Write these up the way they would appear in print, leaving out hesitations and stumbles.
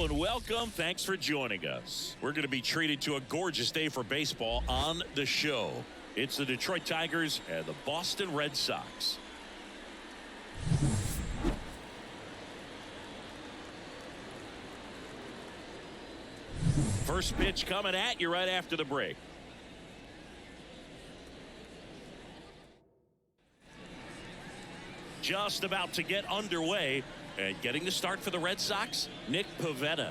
Hello and welcome. Thanks for joining us. We're going to be treated to a gorgeous day for baseball on the show. It's the Detroit Tigers and the Boston Red Sox. First pitch coming at you right after the break. Just about to get underway, and getting the start for the Red Sox, Nick Pivetta.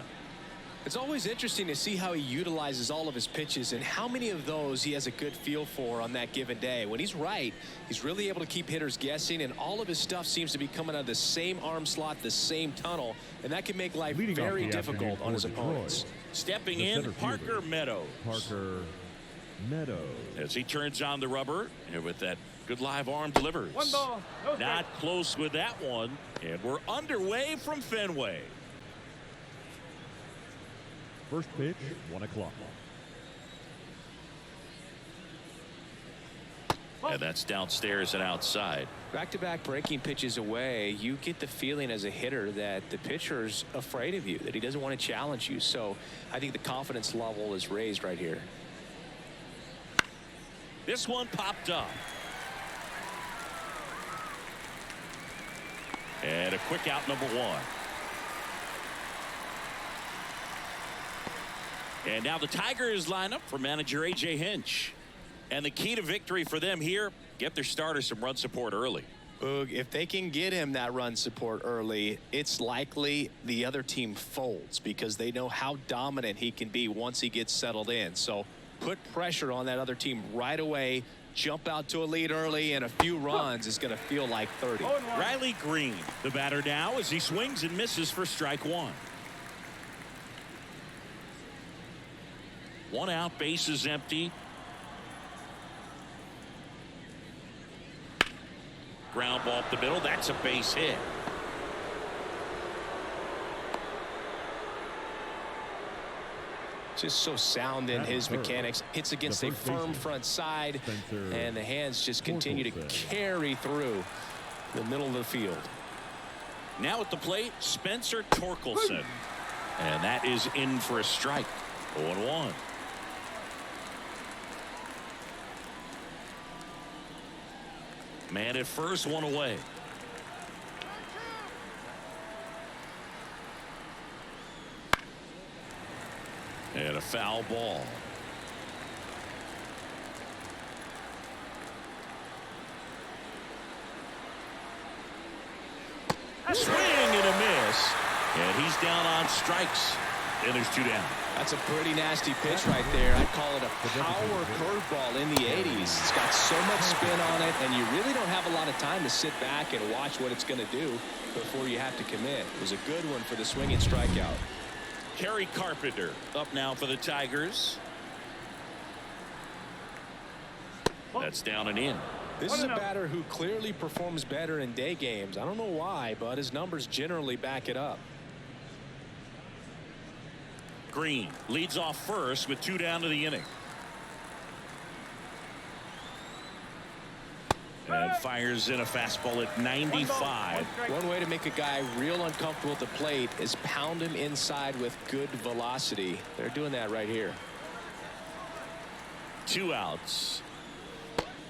It's always interesting to see how he utilizes all of his pitches and how many of those he has a good feel for on that given day. When he's right, he's really able to keep hitters guessing, and all of his stuff seems to be coming out of the same arm slot, the same tunnel, and that can make life very difficult on his opponents. Stepping in, Parker Meadows. As he turns on the rubber, and with that good live arm delivers. One ball, no Not close with that one, and we're underway from Fenway. First pitch, 1 o'clock. And that's downstairs and outside. Back-to-back breaking pitches away, you get the feeling as a hitter that the pitcher's afraid of you, that he doesn't want to challenge you. So I think the confidence level is raised right here. This one popped up. And a quick out, number one. And now the Tigers line up for manager A.J. Hinch. And the key to victory for them here, get their starter some run support early. Boog, if they can get him that run support early, it's likely the other team folds because they know how dominant he can be once he gets settled in. So put pressure on that other team right away. Jump out to a lead early, and a few runs is going to feel like 30. Riley Green, the batter now, as he swings and misses for strike one. One out, base is empty. Ground ball up the middle. That's a base hit. Just so sound in his mechanics. Hits against a firm front side, and the hands just continue to carry through the middle of the field. Now at the plate, Spencer Torkelson. And that is in for a strike. 0-1. Man at first, one away. And a foul ball. A swing and a miss. And he's down on strikes. And there's two down. That's a pretty nasty pitch right there. I'd call it a power curveball in the 80s. It's got so much spin on it, and you really don't have a lot of time to sit back and watch what it's going to do before you have to commit. It was a good one for the swinging strikeout. Kerry Carpenter up now for the Tigers. That's down and in. This is a batter who clearly performs better in day games. I don't know why, but his numbers generally back it up. Green leads off first with two down to the inning. And fires in a fastball at 95. One way to make a guy real uncomfortable at the plate is pound him inside with good velocity. They're doing that right here. Two outs.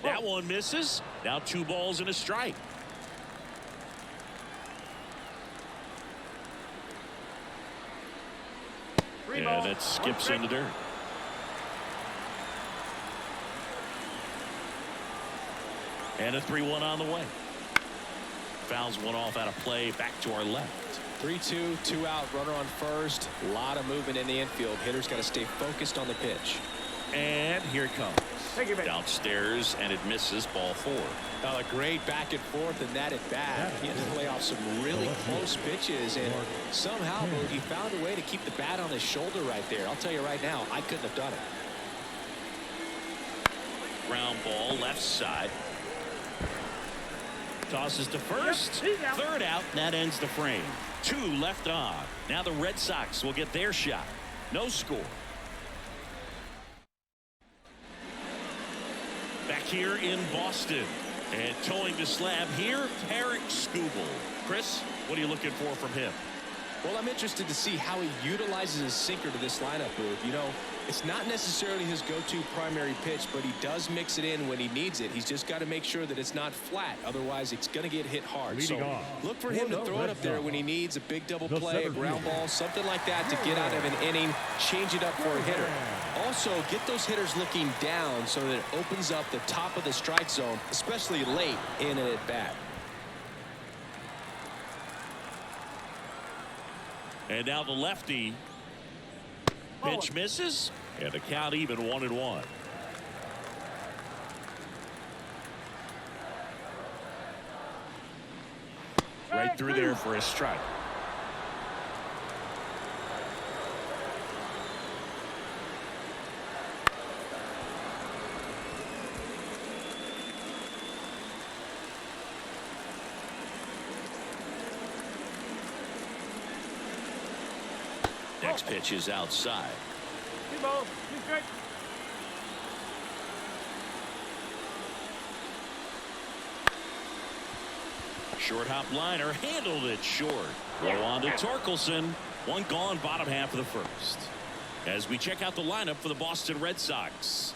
That one misses. Now 2 balls and a strike. And it skips in the dirt. And a 3-1 on the way. Fouls one off out of play. Back to our left. 3-2, 2 out, runner on first. A lot of movement in the infield. Hitters got to stay focused on the pitch. And here it comes. Downstairs, and it misses, ball 4. A great back and forth, and that at bat. He had to play off some really close pitches, and somehow he found a way to keep the bat on his shoulder right there. I'll tell you right now, I couldn't have done it. Ground ball, left side. Tosses to first. Third out, and that ends the frame. 2 left on. Now the Red Sox will get their shot. No score. Back here in Boston. And towing the slab here, Tarek Skubal. Chris, what are you looking for from him? Well, I'm interested to see how he utilizes his sinker to this lineup, Boog. You know, it's not necessarily his go-to primary pitch, but he does mix it in when he needs it. He's just got to make sure that it's not flat. Otherwise, it's going to get hit hard. Leading So off, look for him to throw it up there when he needs a big double the play, a seventh ground inning. ball, something like that to get out of an inning, change it up for a hitter. Also, get those hitters looking down so that it opens up the top of the strike zone, especially late in an at-bat. And now the lefty. Pitch misses, and the count even 1-1. Right through there for a strike. Next pitch is outside. Short hop liner, handled it short. Low on to Torkelson. One gone, bottom half of the first. As we check out the lineup for the Boston Red Sox.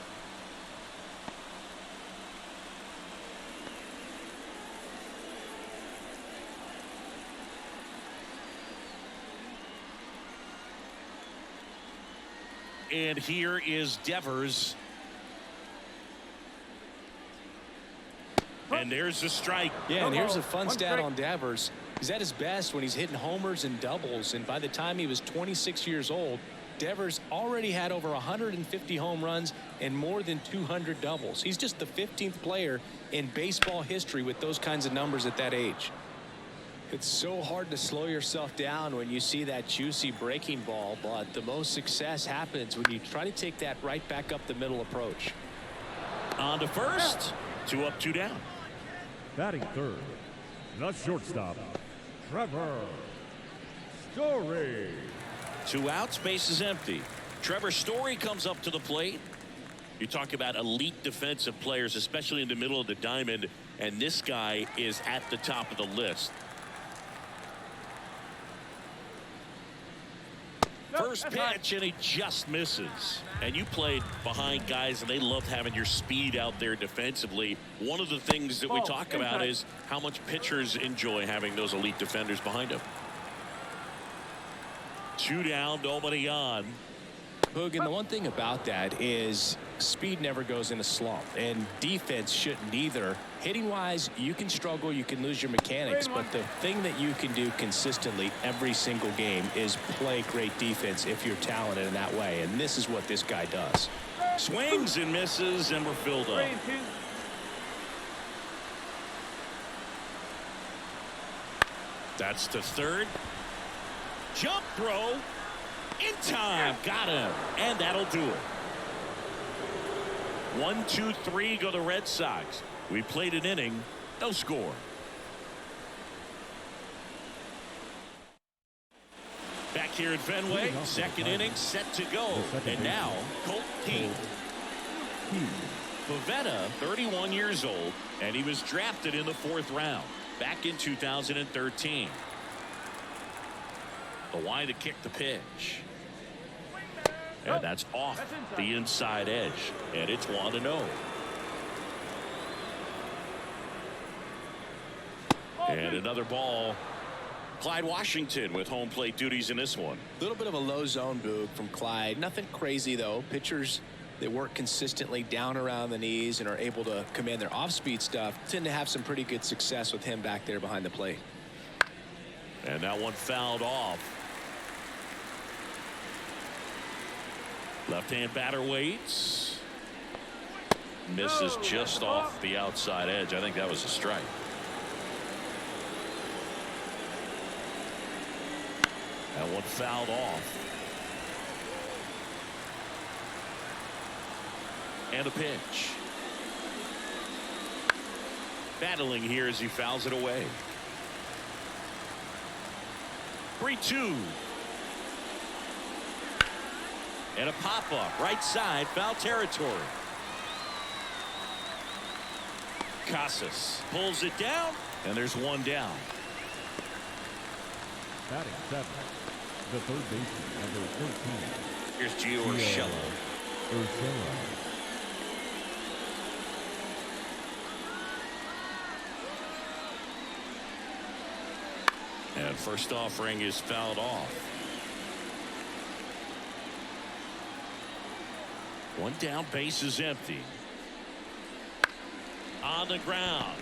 And here is Devers. And there's the strike. Yeah, and here's a fun stat on Devers. He's at his best when he's hitting homers and doubles, and by the time he was 26 years old, Devers already had over 150 home runs and more than 200 doubles. He's just the 15th player in baseball history with those kinds of numbers at that age. It's so hard to slow yourself down when you see that juicy breaking ball, but the most success happens when you try to take that right back up the middle approach. On to first. 2 up, 2 down. Batting third, the shortstop, Trevor Story. 2 outs, base is empty. Trevor Story comes up to the plate. You talk about elite defensive players, especially in the middle of the diamond, and this guy is at the top of the list. First pitch, and he just misses. And you played behind guys, and they loved having your speed out there defensively. One of the things that we talk about is how much pitchers enjoy having those elite defenders behind them. 2 down, nobody on. Boog, and the one thing about that is speed never goes in a slump, and defense shouldn't either. Hitting wise, you can struggle, you can lose your mechanics, but the thing that you can do consistently every single game is play great defense if you're talented in that way, and this is what this guy does. Swings and misses, and we're filled up. That's to third. Jump throw. In time. Got him. And that'll do it. 1, 2, 3 go the Red Sox. We played an inning. No score. Back here at Fenway. Second inning set to go. And now Colt Keith. Pavetta, 31 years old, and he was drafted in the 4th round back in 2013. The line to kick the pitch. And that's off the inside edge. And it's 1-0. And another ball. Clyde Washington with home plate duties in this one. A little bit of a low zone, Boog, from Clyde. Nothing crazy, though. Pitchers that work consistently down around the knees and are able to command their off-speed stuff tend to have some pretty good success with him back there behind the plate. And that one fouled off. Left-hand batter waits. Misses just off the outside edge. I think that was a strike. That one fouled off. And a pitch. Battling here as he fouls it away. 3-2. And a pop-up, right side, foul territory. Casas pulls it down, and there's one down. Batting seventh, the third baseman, number 13. Here's Gio Urshela. And first offering is fouled off. One down, base is empty. On the ground.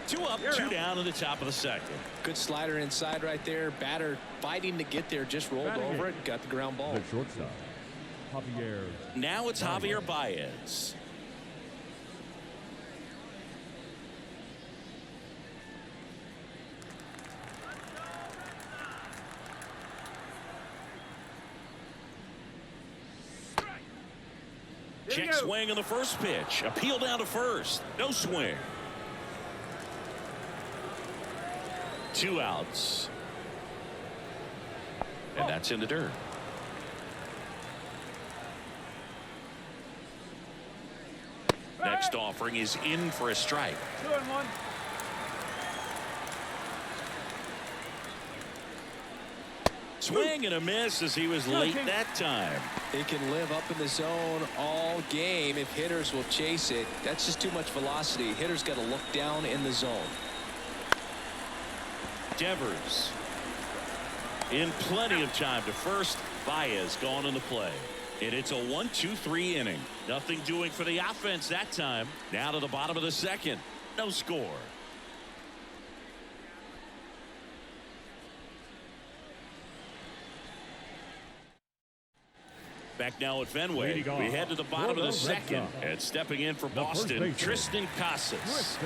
Two up, two down in the top of the second. Good slider inside right there. Batter fighting to get there, just rolled over it, got the ground ball. The shortstop, Javier. Now it's Javier Baez. Check swing on the first pitch. Appeal down to first. No swing. 2 outs. And that's in the dirt. Next offering is in for a strike. 2-1. Swing and a miss as he was late that time. He can live up in the zone all game if hitters will chase it. That's just too much velocity. Hitters got to look down in the zone. Devers in plenty of time to first. Baez gone in the play. And it's a 1-2-3 inning. Nothing doing for the offense that time. Now to the bottom of the second. No score. Back now at Fenway. We head to the bottom of the second. And stepping in for Boston, Tristan Casas.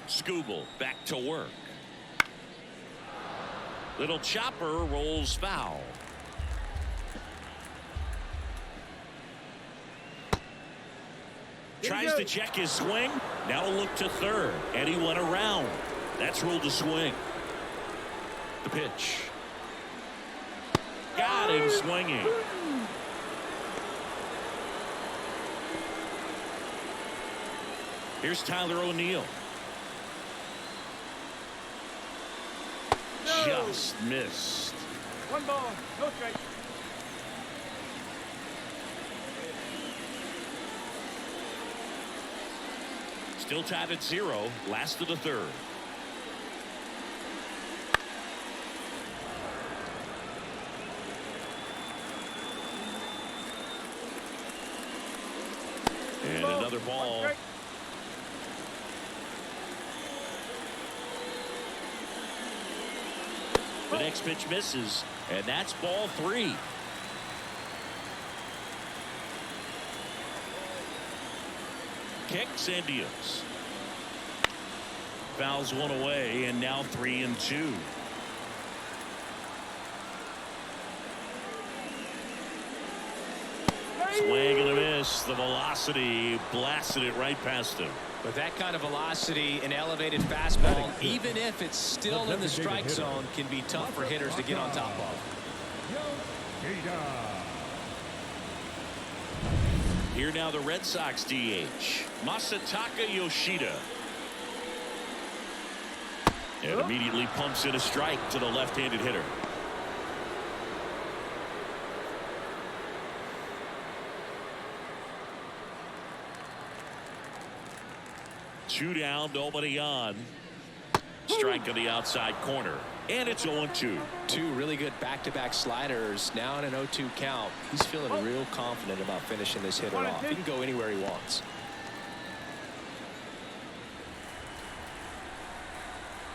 Skubal back to work. Little chopper rolls foul. Tries to check his swing. Now look to third. And he went around. That's ruled a swing. The pitch. Got him swinging. Here's Tyler O'Neill. Just missed. 1 ball, no strike. Still tied at 0. Last of the third. And another ball. The next pitch misses, and that's ball 3. Kicks and deals. Fouls one away, and now 3-2. Swing and a miss. The velocity blasted it right past him. With that kind of velocity, an elevated fastball, even if it's still in the strike zone, can be tough for hitters to get on top of. Here now the Red Sox DH, Masataka Yoshida. And immediately pumps in a strike to the left-handed hitter. Two down, nobody on. Strike on the outside corner. And it's 0-2. Two really good back-to-back sliders. Now in an 0-2 count. He's feeling real confident about finishing this hitter off. He can go anywhere he wants.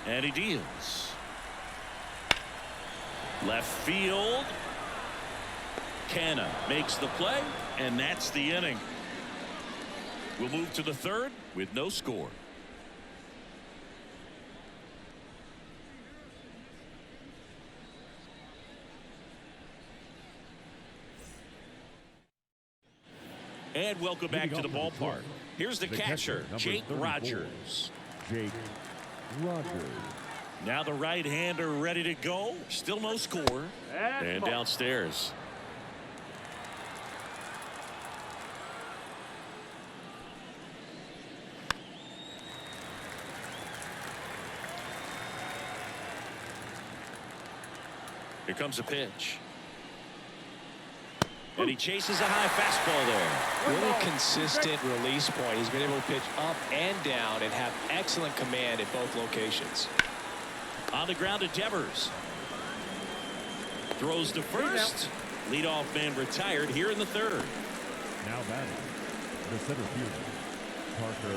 And he deals. Left field. Canna makes the play, and that's the inning. We'll move to the third with no score. And welcome back to the ballpark. Here's the catcher, Jake Rogers. Jake Rogers. Now the right-hander ready to go. Still no score. And downstairs. Here comes a pitch. And he chases a high fastball there. Really consistent release point. He's been able to pitch up and down and have excellent command at both locations. On the ground to Devers. Throws to first. Leadoff man retired here in the third. Now batting, the center fielder, Parker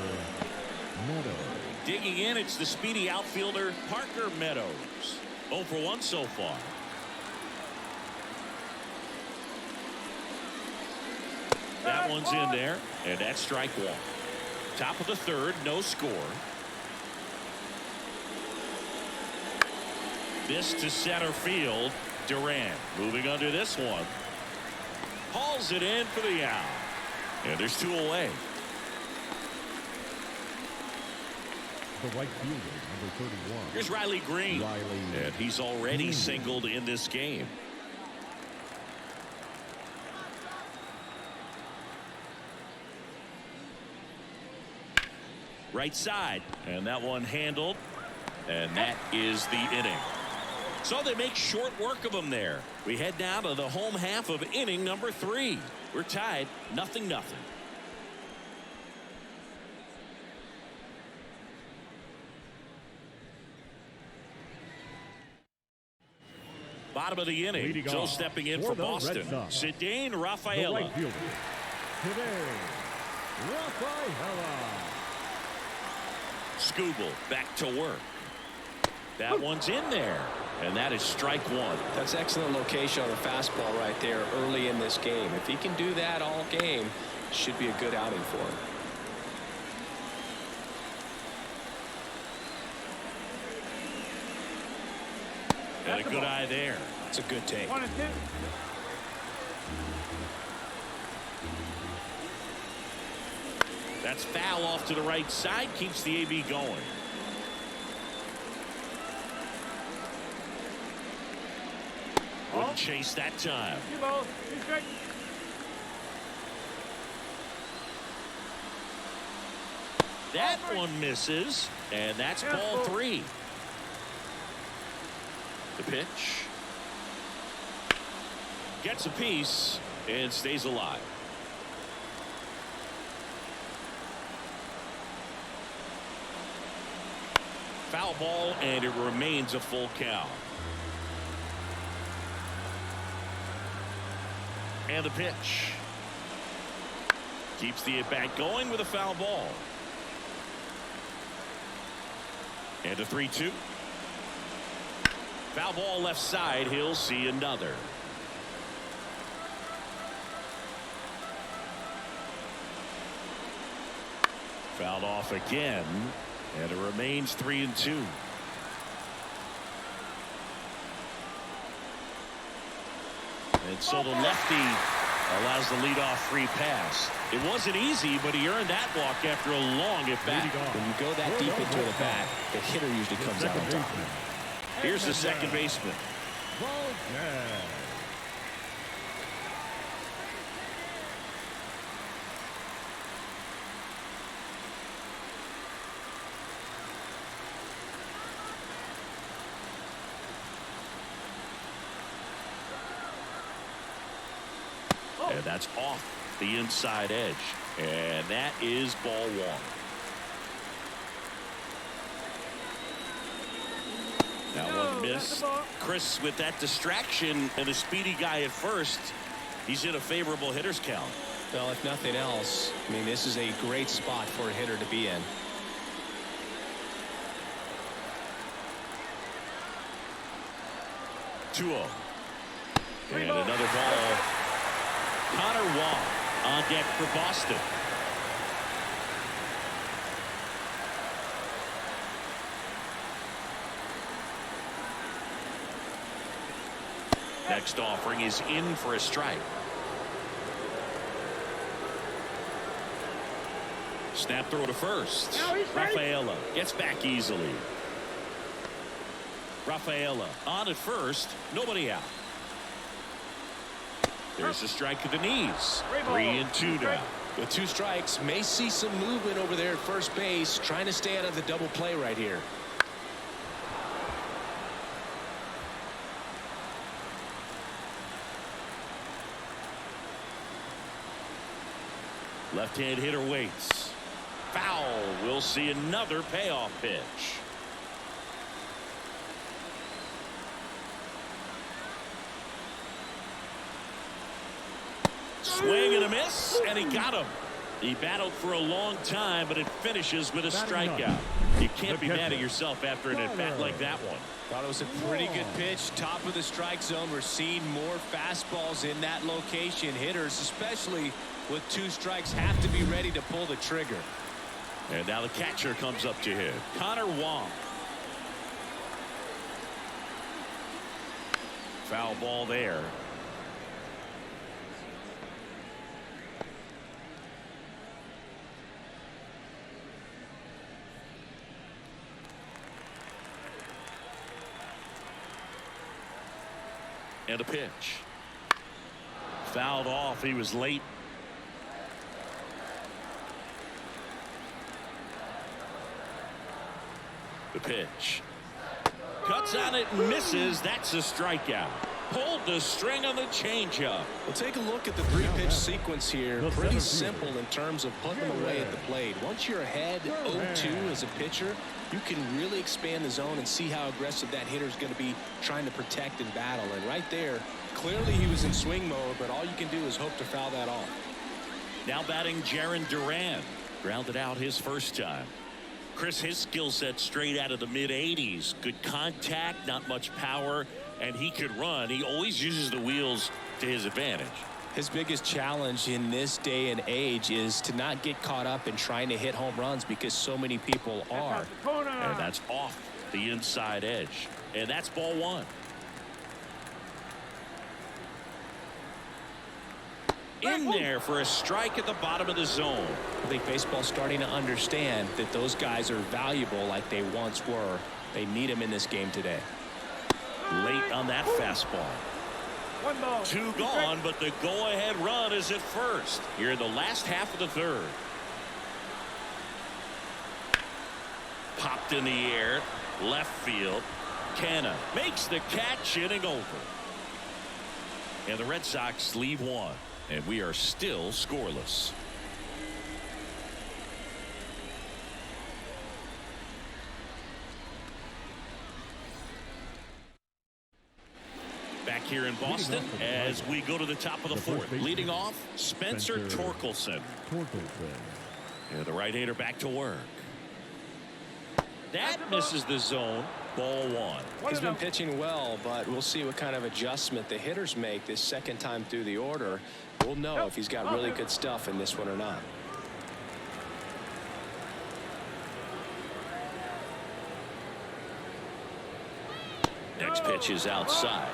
Meadows. Digging in, it's the speedy outfielder, Parker Meadows. 0 for 1 so far. That one's in there, and that's strike one. Top of the third, no score. This to center field. Durant moving under this one. Hauls it in for the out. And there's 2 away. The right fielder, number 31. Here's Riley Green. And he's already singled in this game. Right side, and that one handled, and that is the inning. So they make short work of him there. We head down to the home half of inning number 3. We're tied 0-0. Bottom of the inning. So stepping in for Boston, Zidane Rafaela. The right fielder, today, Rafaela. Skubal back to work. That one's in there, and that is strike one. That's excellent location on the fastball right there early in this game. If he can do that all game, should be a good outing for him. And a good eye there. It's a good take. 1 and 2. That's foul off to the right side, keeps the AB going. Wouldn't chase that time. 2 balls, 2 strikes. That one misses, and that's ball 3. The pitch. Gets a piece and stays alive. Foul ball, and it remains a full count. And the pitch. Keeps the at-bat going with a foul ball. And a 3-2. Foul ball left side. He'll see another. Fouled off again. And it remains 3-2. And so the lefty allows the leadoff free pass. It wasn't easy, but he earned that walk after a long at-bat. When you go that deep into an at-bat, the hitter usually comes out on top. Here's the second baseman. And that's off the inside edge. And that is ball 1. Now one miss. Chris with that distraction and a speedy guy at first. He's in a favorable hitter's count. Well, if nothing else, I mean, this is a great spot for a hitter to be in. And another ball. Connor Wong on deck for Boston. Next offering is in for a strike. Snap throw to first. Rafaela gets back easily. Rafaela on at first. Nobody out. There's a strike to the knees. 3-2 now. With 2 strikes, may see some movement over there at first base, trying to stay out of the double play right here. Left-hand hitter waits. Foul. We'll see another payoff pitch. Swing and a miss, and he got him. He battled for a long time, but it finishes with a strikeout. You can't be mad at yourself after an at-bat like that one. Thought it was a pretty good pitch. Top of the strike zone. We're seeing more fastballs in that location. Hitters, especially with 2 strikes, have to be ready to pull the trigger. And now the catcher comes up to him. Connor Wong. Foul ball there. And a pitch. Fouled off. He was late. The pitch. Cuts on it and misses. That's a strikeout. Pulled the string on the changeup. Well, take a look at the 3-pitch sequence here. Pretty simple in terms of putting them away at the plate. Once you're ahead 0-2 as a pitcher, you can really expand the zone and see how aggressive that hitter is going to be trying to protect and battle. And right there, clearly he was in swing mode, but all you can do is hope to foul that off. Now batting Jaron Duran. Grounded out his first time. Chris, his skill set straight out of the mid-80s. Good contact, not much power, and he could run. He always uses the wheels to his advantage. His biggest challenge in this day and age is to not get caught up in trying to hit home runs because so many people are. And that's off the inside edge. And that's ball 1. In there for a strike at the bottom of the zone. I think baseball's starting to understand that those guys are valuable like they once were. They need them in this game today. Late on that fastball. 1 ball. 2 gone, but the go-ahead run is at first here in the last half of the 3rd. Popped in the air, left field. Canna makes the catch, inning over. And the Red Sox leave 1, and we are still scoreless. Back here in Boston as we go to the top of the 4th. Leading off, Spencer Torkelson. And the right-hander back to work. That misses the zone. Ball 1. He's been pitching well, but we'll see what kind of adjustment the hitters make this second time through the order. We'll know if he's got really good stuff in this one or not. Next pitch is outside.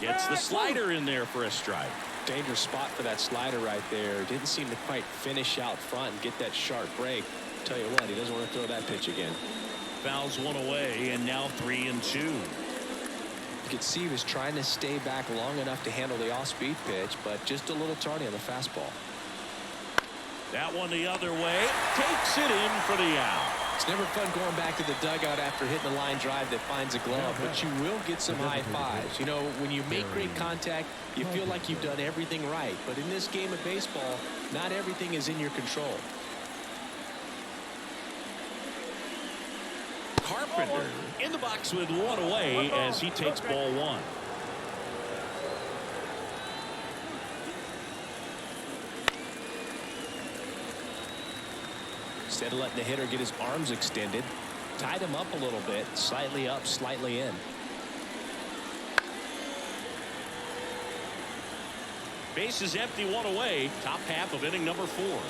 Gets the slider in there for a strike. Dangerous spot for that slider right there. Didn't seem to quite finish out front and get that sharp break. Tell you what, he doesn't want to throw that pitch again. Fouls 1 away, and now 3-2. You could see he was trying to stay back long enough to handle the off-speed pitch, but just a little tardy on the fastball. That one the other way. Takes it in for the out. It's never fun going back to the dugout after hitting a line drive that finds a glove, but you will get some high fives. You know, when you make great contact, you feel like you've done everything right. But in this game of baseball, not everything is in your control. Carpenter in the box with 1 away as he takes ball 1. Instead of letting the hitter get his arms extended, tied him up a little bit, slightly up, slightly in. Base is empty, 1 away. Top half of inning number 4.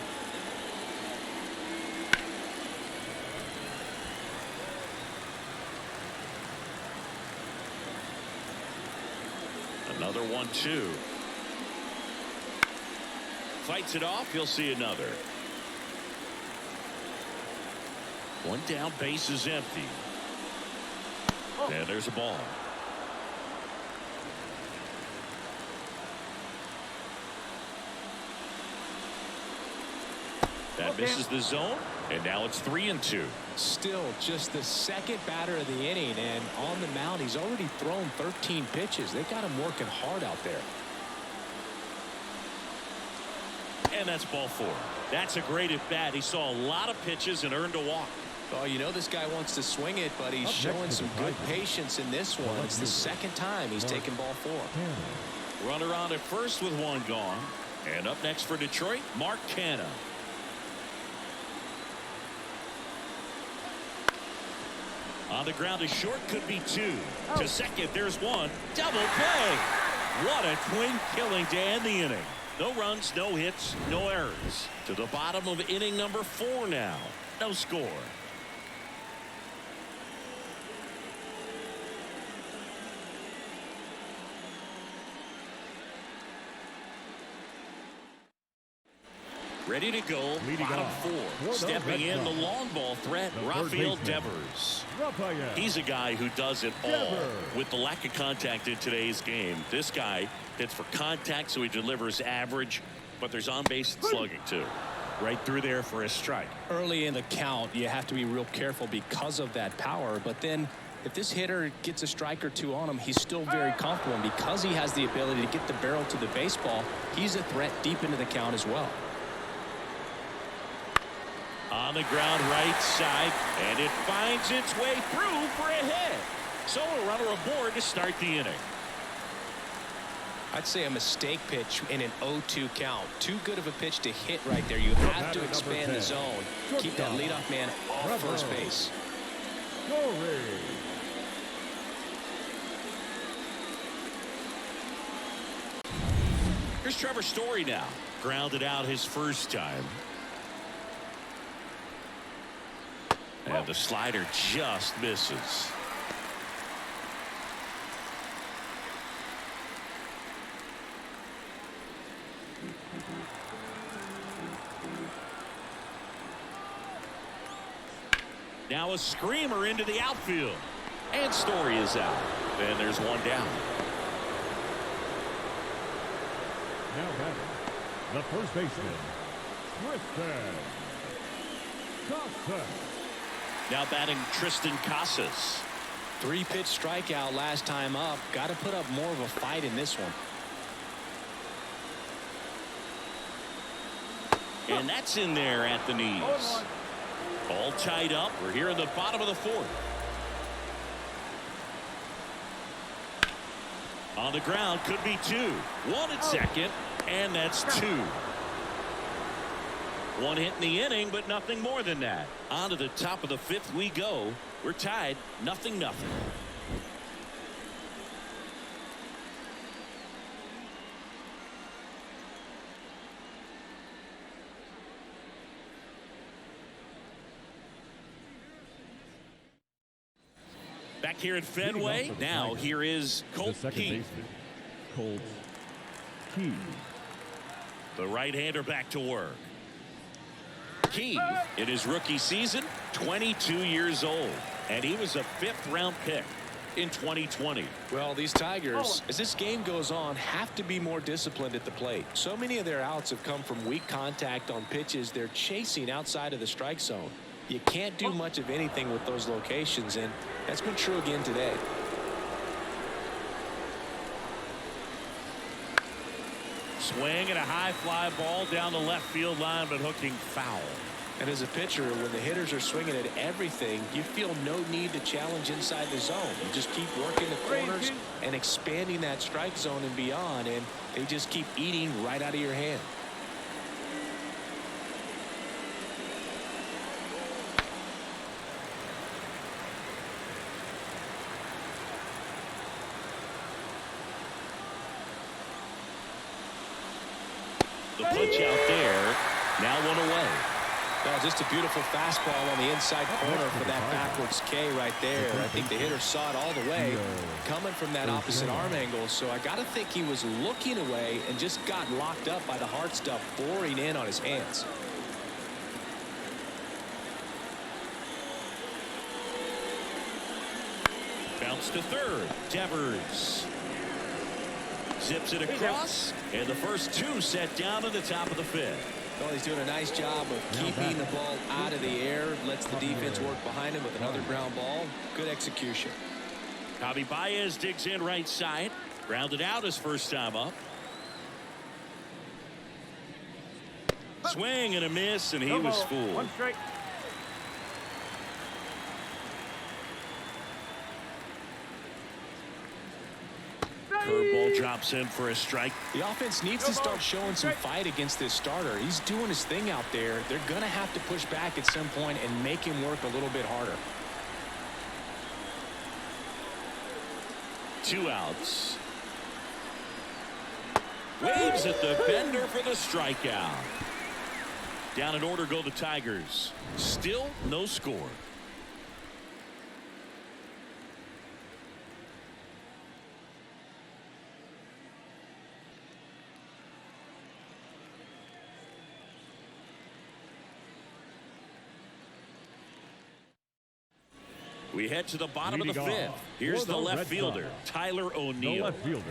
Another 1-2. Fights it off. He'll see another. 1 down, base is empty. And there's a ball. That misses the zone. And now it's 3-2. Still just the second batter of the inning, and on the mound he's already thrown 13 pitches. They got him working hard out there. And that's ball 4. That's a great at bat. He saw a lot of pitches and earned a walk. Oh, you know this guy wants to swing it, but he's showing some good patience in this one. It's the second time he's taken ball 4. Runner on at first with 1 gone. And up next for Detroit, Mark Canha. On the ground to short, could be 2. To second, there's 1. Double play. What a twin killing to end the inning. No runs, no hits, no errors. To the bottom of inning number 4 now. No score. Ready to go, bottom 4. Stepping in, the long ball threat, Rafael Devers. He's a guy who does it all. With the lack of contact in today's game, this guy hits for contact, so he delivers average, but there's on-base slugging too. Right through there for a strike. Early in the count, you have to be real careful because of that power, but then if this hitter gets a strike or 2 on him, he's still very comfortable, and because he has the ability to get the barrel to the baseball, he's a threat deep into the count as well. On the ground right side, and it finds its way through for a hit. So a runner aboard to start the inning. I'd say a mistake pitch in an 0-2 count. Too good of a pitch to hit right there. You have to expand the zone. Keep that leadoff man off first base. Here's Trevor Story now. Grounded out his first time. And the slider just misses. Now a screamer into the outfield. And Story is out. And there's 1 down. Now batting, the first baseman, Now batting Tristan Casas. 3-pitch strikeout last time up. Got to put up more of a fight in this one. And that's in there at the knees. All tied up. We're here in the bottom of the 4th. On the ground, could be 2. 1 at second, and that's 2. 1 hit in the inning, but nothing more than that. On to the top of the 5th we go. We're tied, 0-0. Back here at Fenway, now here is Colt Keith. The right-hander back to work. Keith, in his rookie season, 22 years old, and he was a 5th-round pick in 2020. Well, these Tigers, as this game goes on, have to be more disciplined at the plate. So many of their outs have come from weak contact on pitches they're chasing outside of the strike zone. You can't do much of anything with those locations, and that's been true again today. Swing and a high fly ball down the left field line, but hooking foul. And as a pitcher, when the hitters are swinging at everything, you feel no need to challenge inside the zone. You just keep working the corners and expanding that strike zone and beyond, and they just keep eating right out of your hand. The pitch out there. Now 1 away. Well, just a beautiful fastball on the inside corner for that backwards K right there. I think the hitter saw it all the way coming from that opposite arm angle. So I got to think he was looking away and just got locked up by the hard stuff boring in on his hands. Bounce to third. Devers zips it across, and the first 2 set down to the top of the 5th. Well, he's doing a nice job of keeping the ball out of the air. Lets the defense work behind him with another ground ball. Good execution. Javi Baez digs in right side. Grounded out his first time up. Swing and a miss, and he was fooled. 1 strike. Curveball drops in for a strike. The offense needs to start showing some fight against this starter. He's doing his thing out there. They're going to have to push back at some point and make him work a little bit harder. 2 outs. Waves at the bender for the strikeout. Down in order go the Tigers. Still no score. We head to the bottom of the 5th. Here's the left fielder, Tyler O'Neill. The left fielder,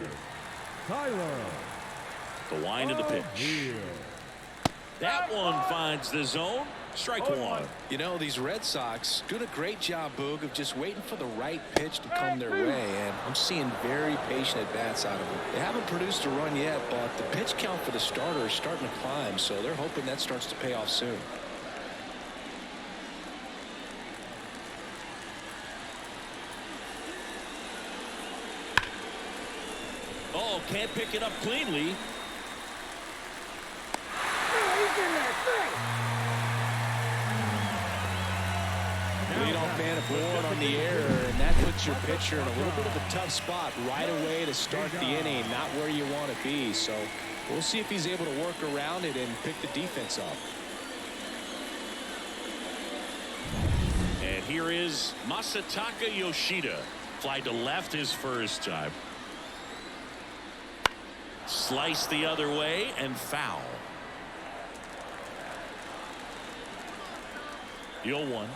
Tyler. The wind of the pitch. That one finds the zone. Strike 1. You know, these Red Sox doing a great job, Boog, of just waiting for the right pitch to come their way, and I'm seeing very patient at-bats out of them. They haven't produced a run yet, but the pitch count for the starter is starting to climb, so they're hoping that starts to pay off soon. Oh, can't pick it up cleanly. Leadoff man aboard on the air, and that puts your pitcher in a little bit of a tough spot right away to start the inning, not where you want to be. So we'll see if he's able to work around it and pick the defense up. And here is Masataka Yoshida. Fly to left his first time. Slice the other way and foul. 0-1.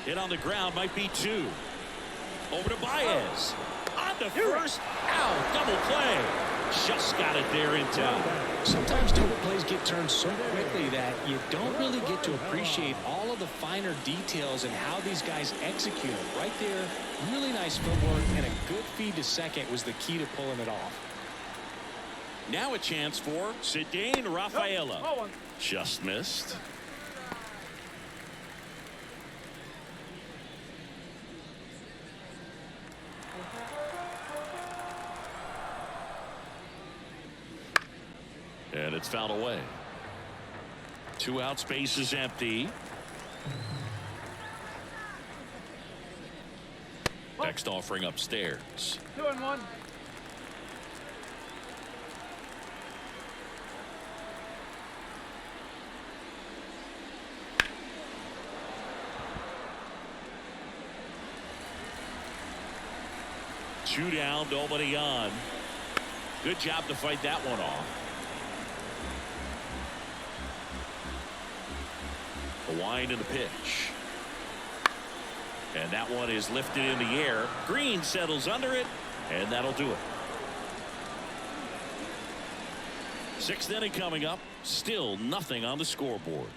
Hit on the ground, might be 2. Over to Baez. On to first. Out. Double play. Just got it there in time. Sometimes double plays get turned so quickly that you don't really get to appreciate all of the finer details and how these guys execute it. Right there, really nice footwork, and a good feed to second was the key to pulling it off. Now a chance for Cedane Rafaela. Just missed. And it's fouled away. 2 out, space is empty. Next offering upstairs. 2-1. Two down, nobody on. Good job to fight that one off. The wind and the pitch. And that one is lifted in the air. Green settles under it, and that'll do it. 6th inning coming up. Still nothing on the scoreboard.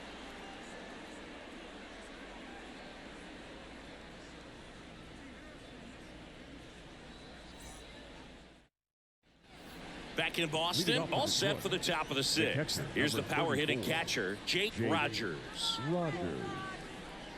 Back in Boston, all set for the top of the 6th. Here's the power-hitting catcher, Jake Rogers.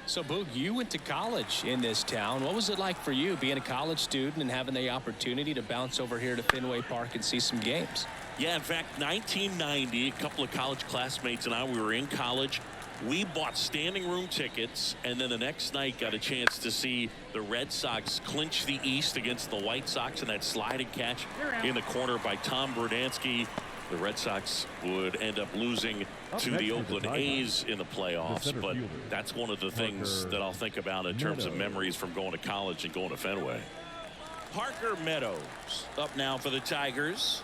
So, Boog, you went to college in this town. What was it like for you being a college student and having the opportunity to bounce over here to Fenway Park and see some games? Yeah, in fact, 1990, a couple of college classmates and I, we were in college. We bought standing room tickets, and then the next night got a chance to see the Red Sox clinch the East against the White Sox in that sliding catch in the corner by Tom Brudansky. The Red Sox would end up losing to the Oakland A's in the playoffs, but that's one of the things that I'll think about in terms of memories from going to college and going to Fenway. Parker Meadows up now for the Tigers.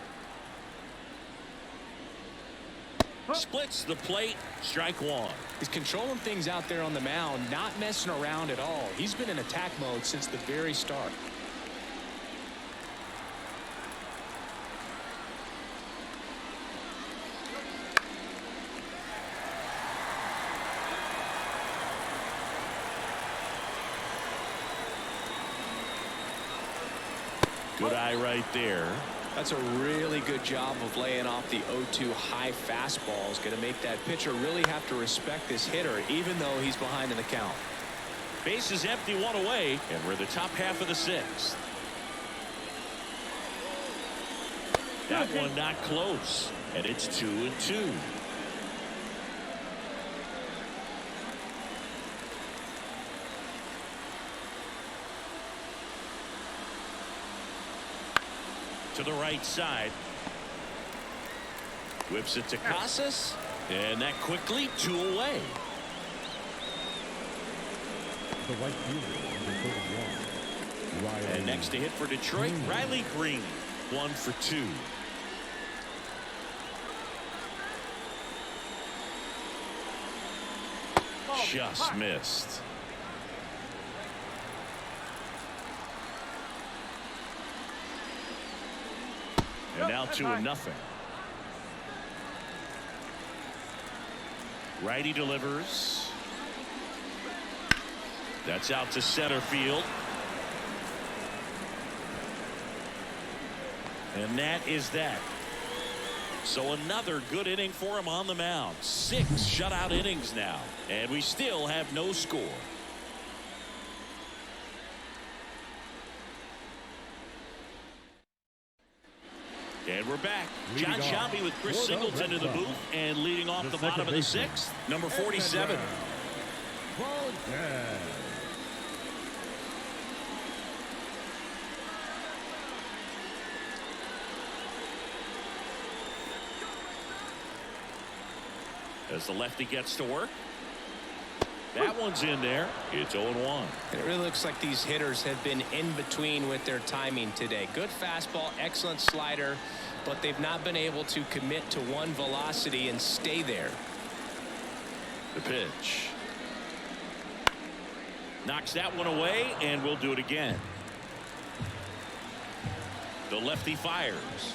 Splits the plate, strike 1. He's controlling things out there on the mound, not messing around at all. He's been in attack mode since the very start. Good eye right there. That's a really good job of laying off the 0-2 high fastball. Is going to make that pitcher really have to respect this hitter, even though he's behind in the count. Base is empty, one away, and we're in the top half of the sixth. That one not close, and it's 2-2. To the right side. Whips it to Casas, and that quickly 2 away. The right fielder, number 31. And next to hit for Detroit, Riley Green. 1 for 2. Just missed. And now 2-0. Righty delivers. That's out to center field. And that is that. So another good inning for him on the mound. 6 shutout innings now. And we still have no score. And we're back. John Shelby with Chris Singleton in the booth. And leading off the bottom of the 6th, number 47. As the lefty gets to work. That one's in there. It's 0-1. It really looks like these hitters have been in between with their timing today. Good fastball, excellent slider, but they've not been able to commit to one velocity and stay there. The pitch. Knocks that one away, and we'll do it again. The lefty fires.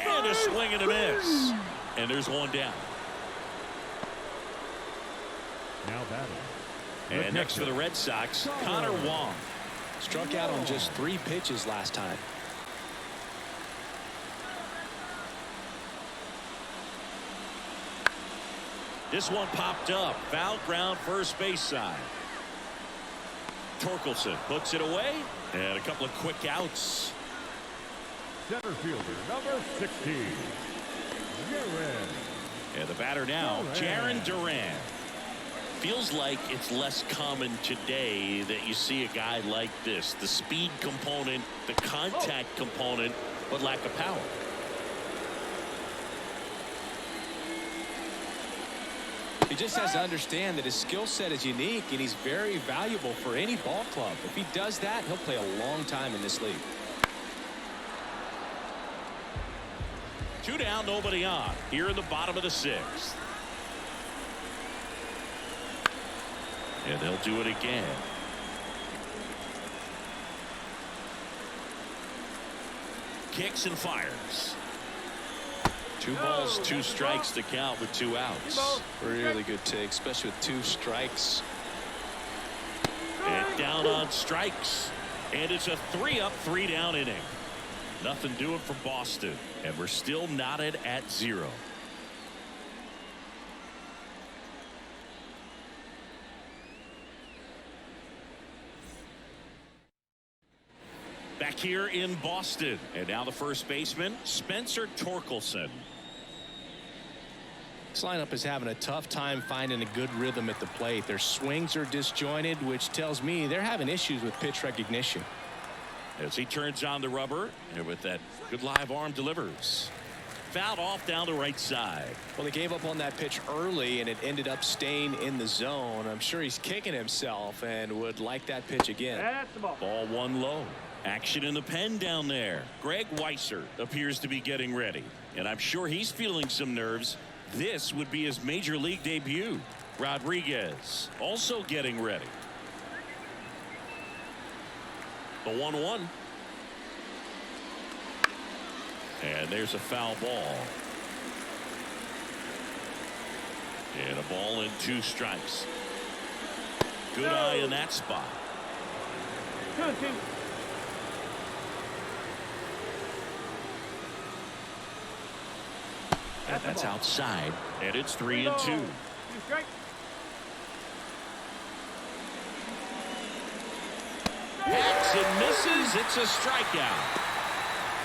And a swing and a miss. And there's one down. Now batting. And next for the Red Sox, Connor Wong. Struck out on just 3 pitches last time. This one popped up. Foul ground, first base side. Torkelson puts it away. And a couple of quick outs. Center fielder, number 16. Jaron. And the batter now, Jaron Duran. Feels like it's less common today that you see a guy like this. The speed component, the contact component, but lack of power. He just has to understand that his skill set is unique and he's very valuable for any ball club. If he does that, he'll play a long time in this league. 2 down, nobody on. Here in the bottom of the 6th. And they'll do it again. Kicks and fires. 2 balls, 2 strikes to count with 2 outs. Really good take, especially with 2 strikes. And down on strikes. And it's a 3-up, 3-down inning. Nothing doing for Boston. And we're still knotted at 0. Back here in Boston. And now the first baseman, Spencer Torkelson. This lineup is having a tough time finding a good rhythm at the plate. Their swings are disjointed, which tells me they're having issues with pitch recognition. As he turns on the rubber, and with that good live arm delivers. Fouled off down the right side. Well, he gave up on that pitch early, and it ended up staying in the zone. I'm sure he's kicking himself and would like that pitch again. That's the ball. Ball 1 low. Action in the pen down there. Greg Weisser appears to be getting ready. And I'm sure he's feeling some nerves. This would be his major league debut. Rodriguez also getting ready. The 1-1. And there's a foul ball. And a ball and 2 strikes. Good eye in that spot. 2-2. And that's outside. And it's 3-2. 2 strikes. Hacks and misses. It's a strikeout.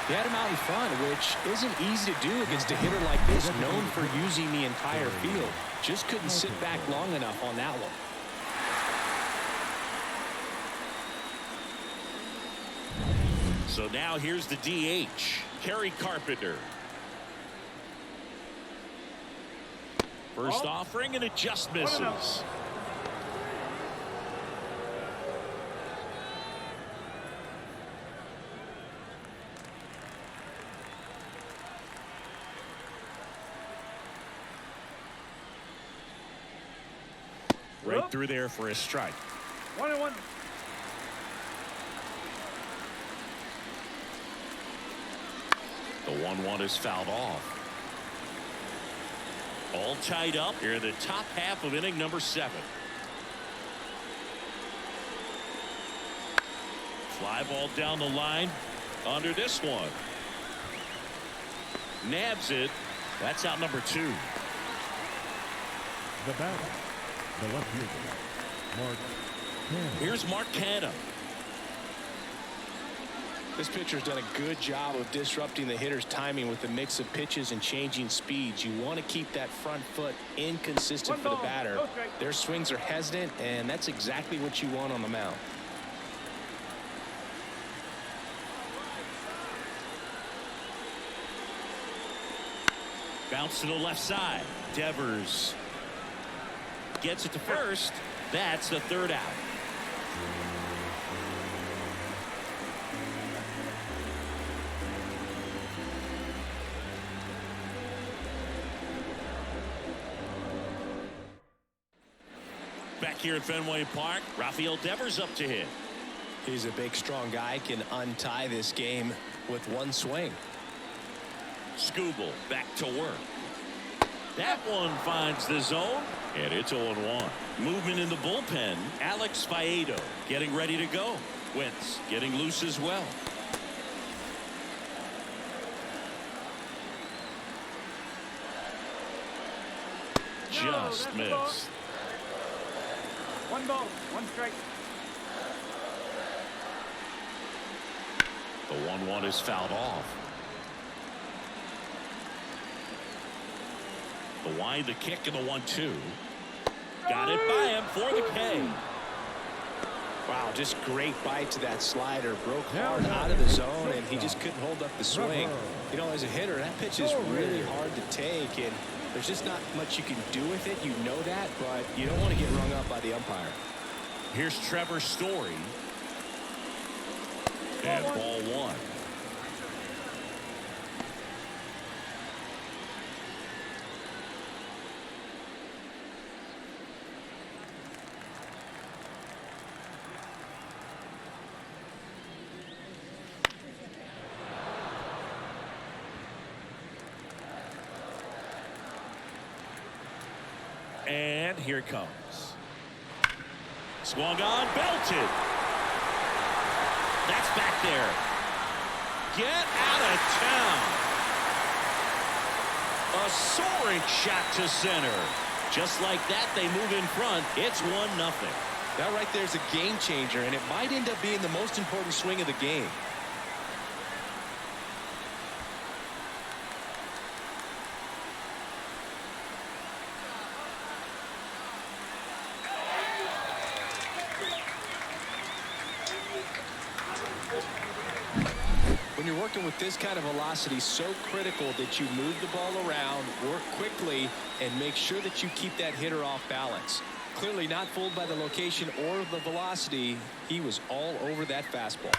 He had him out in front, which isn't easy to do against a hitter like this, known for using the entire field. Just couldn't sit back long enough on that one. So now here's the DH, Kerry Carpenter. First offering, and it just misses. Right through there for a strike. 1-1. The 1-1 is fouled off. All tied up here in the top half of inning number 7. Fly ball down the line under this one. Nabs it. That's out number 2. The batter, the left fielder, Mark Canha. Here's Mark Canha. This pitcher's done a good job of disrupting the hitter's timing with the mix of pitches and changing speeds. You want to keep that front foot inconsistent for the batter. Their swings are hesitant, and that's exactly what you want on the mound. Bounce to the left side. Devers gets it to first. That's the 3rd out. Back here at Fenway Park, Rafael Devers up to hit. He's a big, strong guy, can untie this game with one swing. Skubal back to work. That one finds the zone, and it's 0-1. Movement in the bullpen. Alex Faedo getting ready to go. Wentz getting loose as well. Just missed. 1 ball, 1 strike. The 1-1 is fouled off. The wind, the kick, and the 1-2. Got it by him for the K. Wow, just great bite to that slider. Broke hard out of the zone, and he just couldn't hold up the swing. You know, as a hitter, that pitch is really hard to take, and there's just not much you can do with it. You know that, but you don't want to get rung up by the umpire. Here's Trevor Story. And ball 1. And here it comes. Swung on, belted. That's back there. Get out of town. A soaring shot to center. Just like that, they move in front. It's 1-0. That right there is a game changer, and it might end up being the most important swing of the game. When you're working with this kind of velocity, so critical that you move the ball around, work quickly, and make sure that you keep that hitter off balance. Clearly not fooled by the location or the velocity. He was all over that fastball.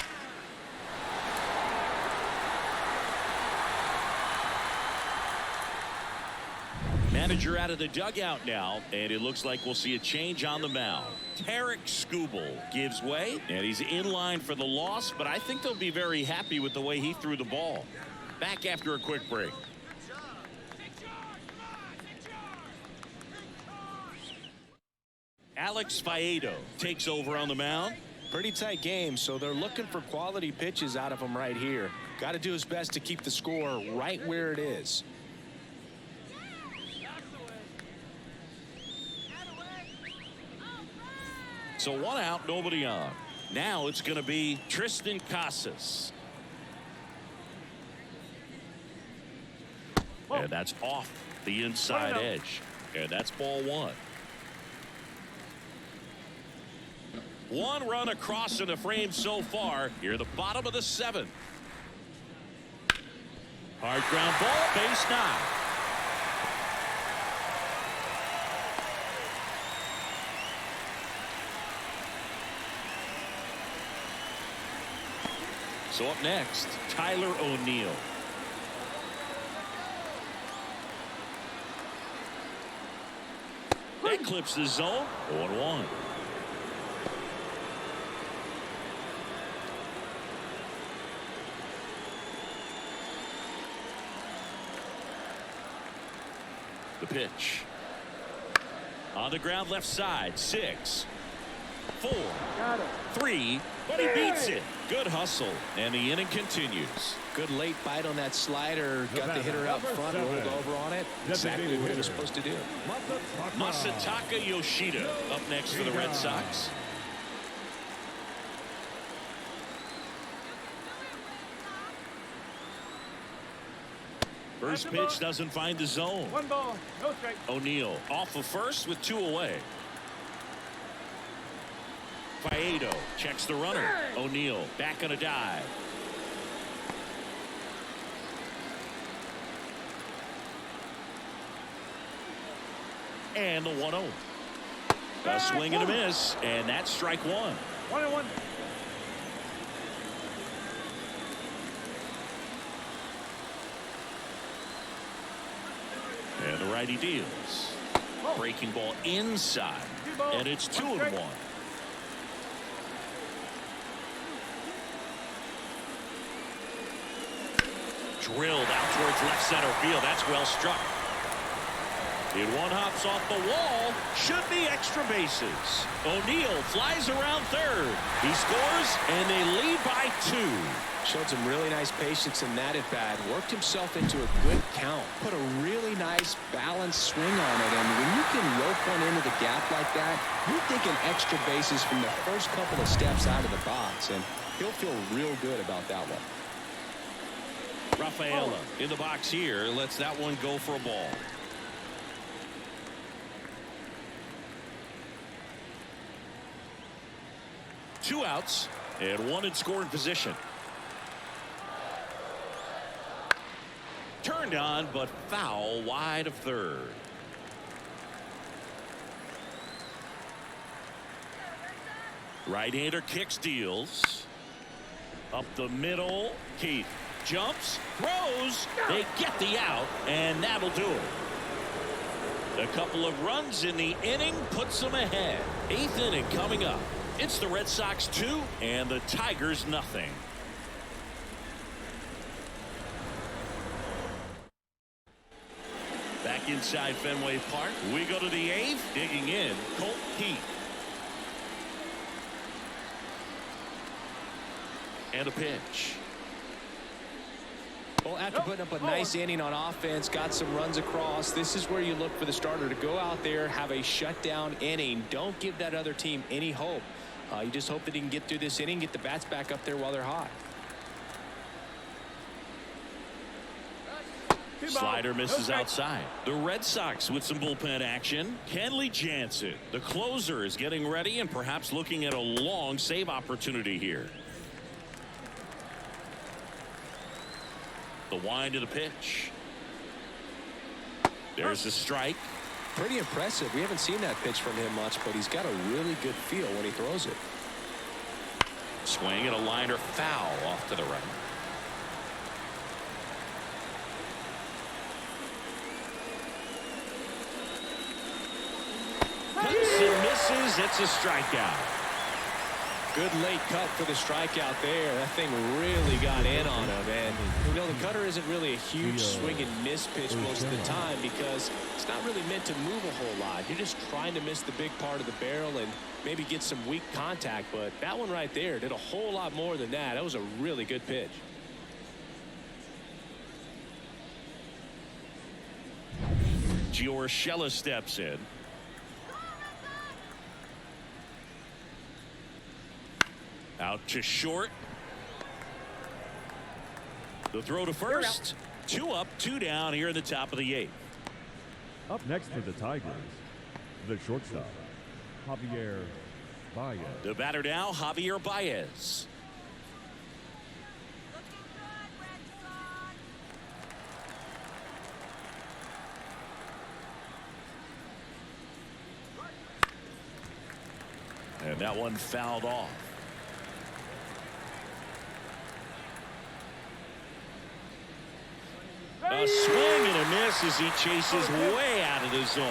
Manager out of the dugout now, and it looks like we'll see a change on the mound. Tarek Skubal gives way, and he's in line for the loss, but I think they'll be very happy with the way he threw the ball. Back after a quick break. Alex Faedo takes over on the mound. Pretty tight game, so they're looking for quality pitches out of him right here. Got to do his best to keep the score right where it is. So 1 out, nobody on. Now it's going to be Tristan Casas. And that's off the inside edge. And that's ball 1. 1 run across in the frame so far. Here, the bottom of the 7th. Hard ground ball, base 9. So up next, Tyler O'Neill. That clips the zone. 0-1. The pitch. On the ground left side. 6, 4, 3, but he beats it. Good hustle, and the inning continues. Good late bite on that slider. Got the hitter out front, rolled over on it. Exactly what he was supposed to do. Masataka Yoshida up next for the Red Sox. First pitch doesn't find the zone. 1 ball, no strike. O'Neill off of first with 2 away. Faedo checks the runner. O'Neill back on a dive. And the 1-0. A swing and a miss, and that's strike 1. 1-1. And the righty deals. Breaking ball inside, and it's 2-1. Drilled out towards left center field. That's well struck. And 1 hops off the wall. Should be extra bases. O'Neill flies around third. He scores, and they lead by 2. Showed some really nice patience in that at bat. Worked himself into a good count. Put a really nice balanced swing on it. And when you can rope one into the gap like that, you're thinking extra bases from the first couple of steps out of the box. And he'll feel real good about that one. Rafaela in the box here. Lets that one go for a ball. Two outs and 1 in scoring position. Turned on, but foul wide of third. Right-hander kicks, deals. Up the middle. Keith jumps, throws. They get the out, and that'll do it. A couple of runs in the inning puts them ahead. 8th inning coming up. It's the Red Sox 2 and the Tigers nothing. Back inside Fenway Park, we go to the 8th. Digging in, Colt Keith. And a pitch. Well, after putting up a nice inning on offense, got some runs across, this is where you look for the starter to go out there, have a shutdown inning. Don't give that other team any hope. You just hope that he can get through this inning, get the bats back up there while they're hot. Slider misses outside. The Red Sox with some bullpen action. Kenley Jansen, the closer, is getting ready and perhaps looking at a long save opportunity here. The wind of the pitch. There's the strike. Pretty impressive. We haven't seen that pitch from him much, but he's got a really good feel when he throws it. Swing and a liner foul off to the right. Cuts and misses. It's a strikeout. Good late cut for the strikeout there. That thing really got in on him. And, you know, the cutter isn't really a huge swing and miss pitch most of the time because it's not really meant to move a whole lot. You're just trying to miss the big part of the barrel and maybe get some weak contact. But that one right there did a whole lot more than that. That was a really good pitch. Giorgella steps in. Out to short. The throw to first. 2 up, 2 down here in the top of the 8th. Up next for the Tigers, the shortstop, Javier Baez. The batter now, Javier Baez. And that one fouled off. A swing and a miss as he chases way out of the zone.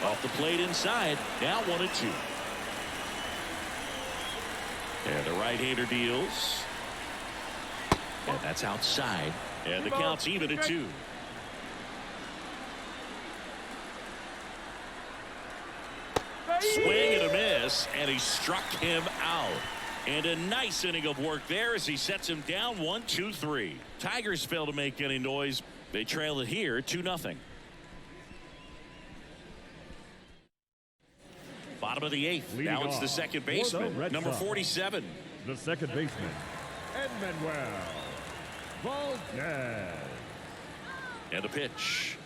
Off the plate inside, now 1-2. And the right-hander deals. And that's outside. And the count's even at 2. Swing and a miss, and he struck him out. And a nice inning of work there as he sets him down 1-2-3. Tigers fail to make any noise. They trail it here 2-0. Bottom of the 8th. Leading now it's the second baseman, number 47. The second baseman, Edmanuel Valdez. And the pitch.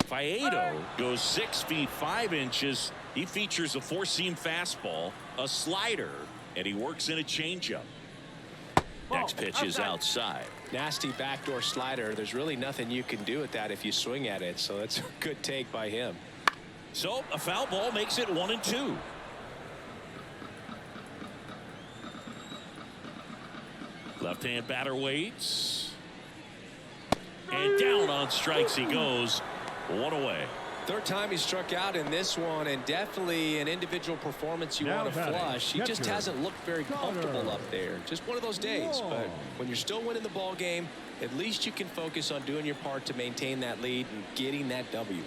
Faedo goes 6 feet 5 inches. He features a 4-seam fastball, a slider, and he works in a changeup. Next pitch is outside. Nasty backdoor slider. There's really nothing you can do with that if you swing at it. So that's a good take by him. So a foul ball makes it 1-2. Left-hand batter waits. And down on strikes he goes. 1 away. Third time he struck out in this one, and definitely an individual performance you want to flush. He just hasn't looked very comfortable up there. Just one of those days. But when you're still winning the ball game, at least you can focus on doing your part to maintain that lead and getting that W.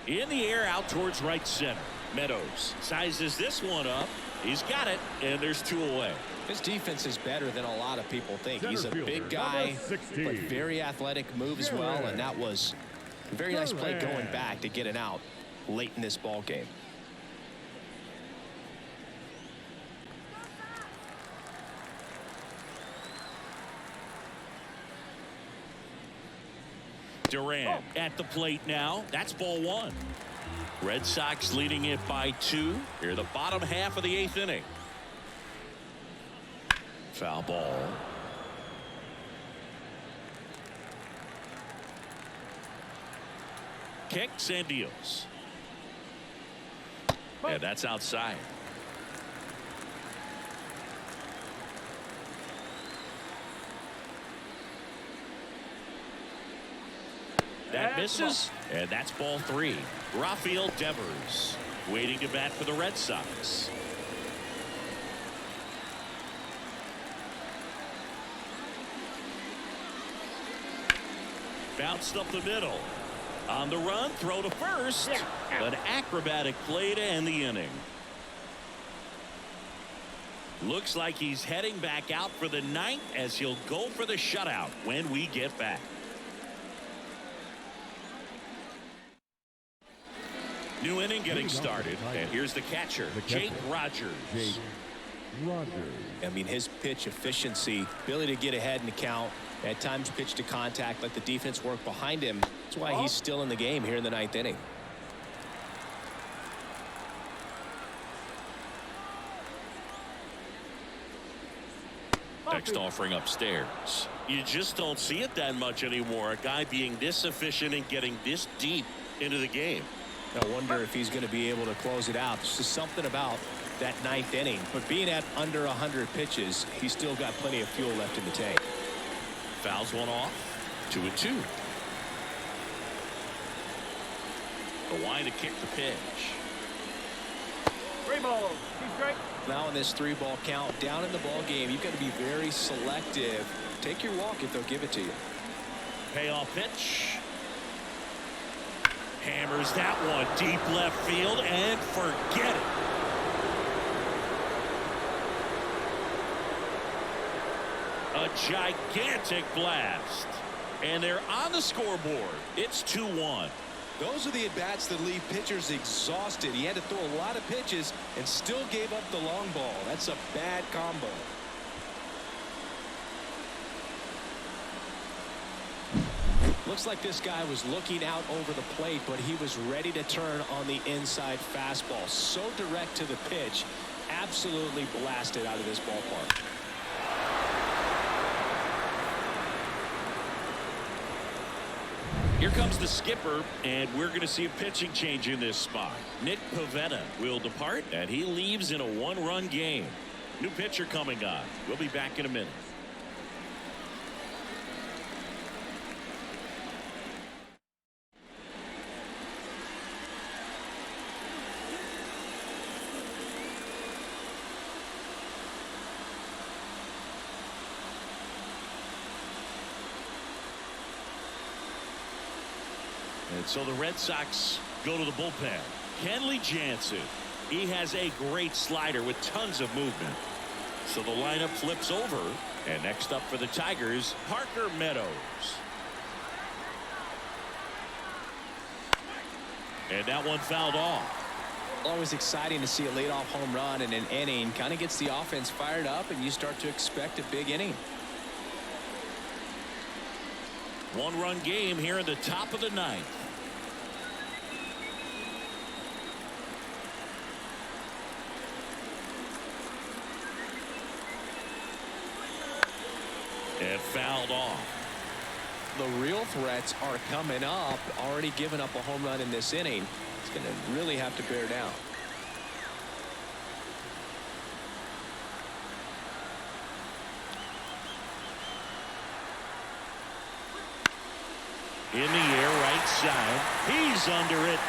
In the air out towards right center. Meadows sizes this one up. He's got it, and there's 2 away. His defense is better than a lot of people think. He's a big guy, but very athletic, moves well, and that was a very nice play going back to get it out late in this ball game. Duran at the plate now. That's ball 1. Red Sox leading it by 2. Here the bottom half of the 8th inning. Foul ball. Kicks and deals. And that's outside. That misses, and that's ball 3. Rafael Devers waiting to bat for the Red Sox. Bounced up the middle. On the run, throw to first. An acrobatic play to end the inning. Looks like he's heading back out for the 9th as he'll go for the shutout when we get back. New inning getting started, and here's the catcher, Jake Rogers. I mean, his pitch efficiency, ability to get ahead in the count, at times pitch to contact, let the defense work behind him. That's why he's still in the game here in the 9th inning. Next offering upstairs. You just don't see it that much anymore. A guy being this efficient and getting this deep into the game. I wonder if he's going to be able to close it out. There's just something about that 9th inning. But being at under 100 pitches, he's still got plenty of fuel left in the tank. Fouls one off. 2-2. The line to kick the pitch. 3 balls, 2 strikes. Now in this 3-ball count, down in the ball game, you've got to be very selective. Take your walk if they'll give it to you. Payoff pitch. Hammers that one deep left field and forget it. A gigantic blast. And they're on the scoreboard. It's 2-1. Those are the at-bats that leave pitchers exhausted. He had to throw a lot of pitches and still gave up the long ball. That's a bad combo. Looks like this guy was looking out over the plate, but he was ready to turn on the inside fastball. So direct to the pitch. Absolutely blasted out of this ballpark. Here comes the skipper, and we're going to see a pitching change in this spot. Nick Pivetta will depart, and he leaves in a 1-run game. New pitcher coming on. We'll be back in a minute. And so the Red Sox go to the bullpen. Kenley Jansen. He has a great slider with tons of movement. So the lineup flips over. And next up for the Tigers, Parker Meadows. And that one fouled off. Always exciting to see a leadoff home run in an inning. Kind of gets the offense fired up, and you start to expect a big inning. 1-run game here in the top of the 9th. And fouled off. The real threats are coming up. Already given up a home run in this inning. It's going to really have to bear down. In the air, right side. He's under it.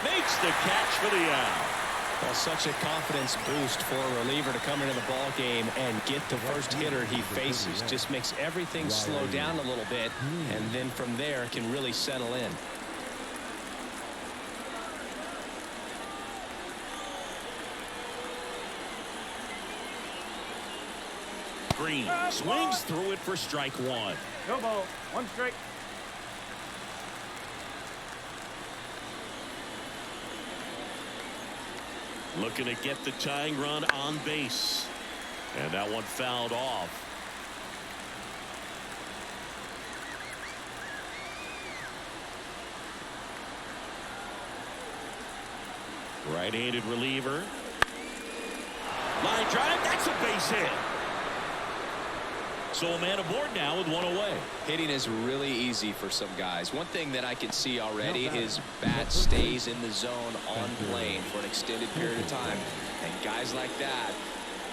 Makes the catch for the out. Well, such a confidence boost for a reliever to come into the ball game and get the first hitter he faces. Just makes everything slow down a little bit, and then from there can really settle in. Green swings through it for strike 1. No ball, 1 strike. Looking to get the tying run on base. And that one fouled off. Right-handed reliever. Line drive. That's a base hit. So a man aboard now with 1 away. Hitting is really easy for some guys. One thing that I can see already is bat stays in the zone on plane for an extended period of time. And guys like that,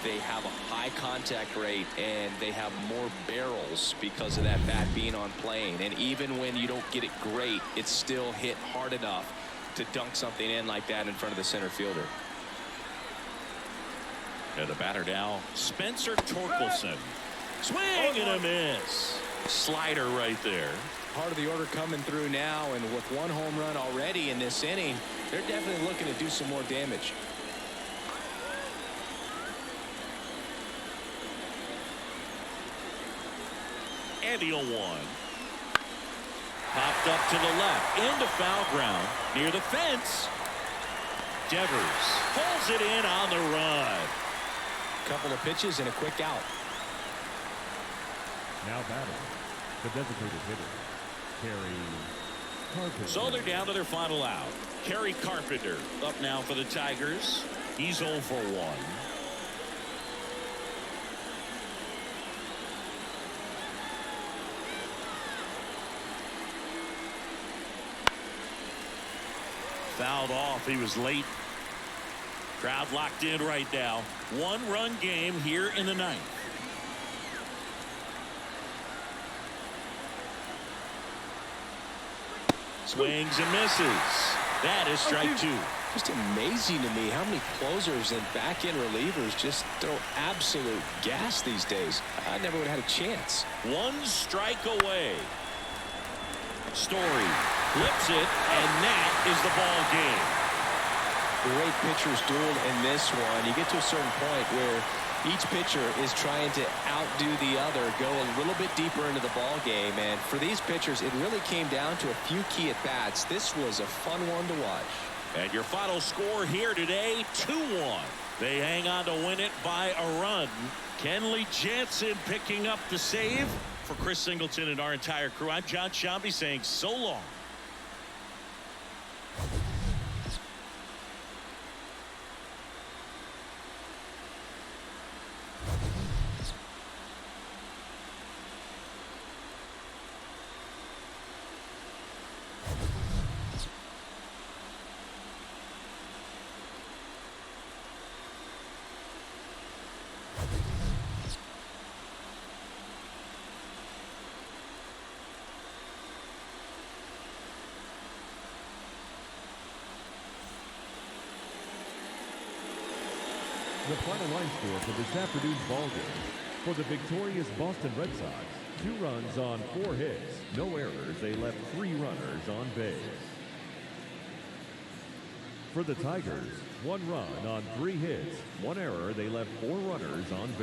they have a high contact rate and they have more barrels because of that bat being on plane. And even when you don't get it great, it's still hit hard enough to dunk something in like that in front of the center fielder. And the batter now, Spencer Torkelson. Swing and a miss. Slider right there. Part of the order coming through now, and with 1 home run already in this inning, they're definitely looking to do some more damage. And the 0-1. Popped up to the left into foul ground near the fence. Devers pulls it in on the run. Couple of pitches and a quick out. Now batting, the designated hitter, Kerry Carpenter. So they're down to their final out. Kerry Carpenter up now for the Tigers. He's 0 for 1. Fouled off. He was late. Crowd locked in right now. 1-run game here in the 9th. Swings and misses. That is strike two. Just amazing to me how many closers and back-end relievers just throw absolute gas these days. I never would have had a chance. One strike away. Story flips it, and that is the ball game. Great pitchers duel in this one. You get to a certain point where each pitcher is trying to outdo the other, go a little bit deeper into the ball game, and for these pitchers, it really came down to a few key at-bats. This was a fun one to watch. And your final score here today, 2-1. They hang on to win it by a run. Kenley Jansen picking up the save. For Chris Singleton and our entire crew, I'm John Shambi saying so long. The final line score for this afternoon's ball game. For the victorious Boston Red Sox, 2 runs on 4 hits, no errors. They left 3 runners on base. For the Tigers, 1 run on 3 hits, 1 error. They left 4 runners on base.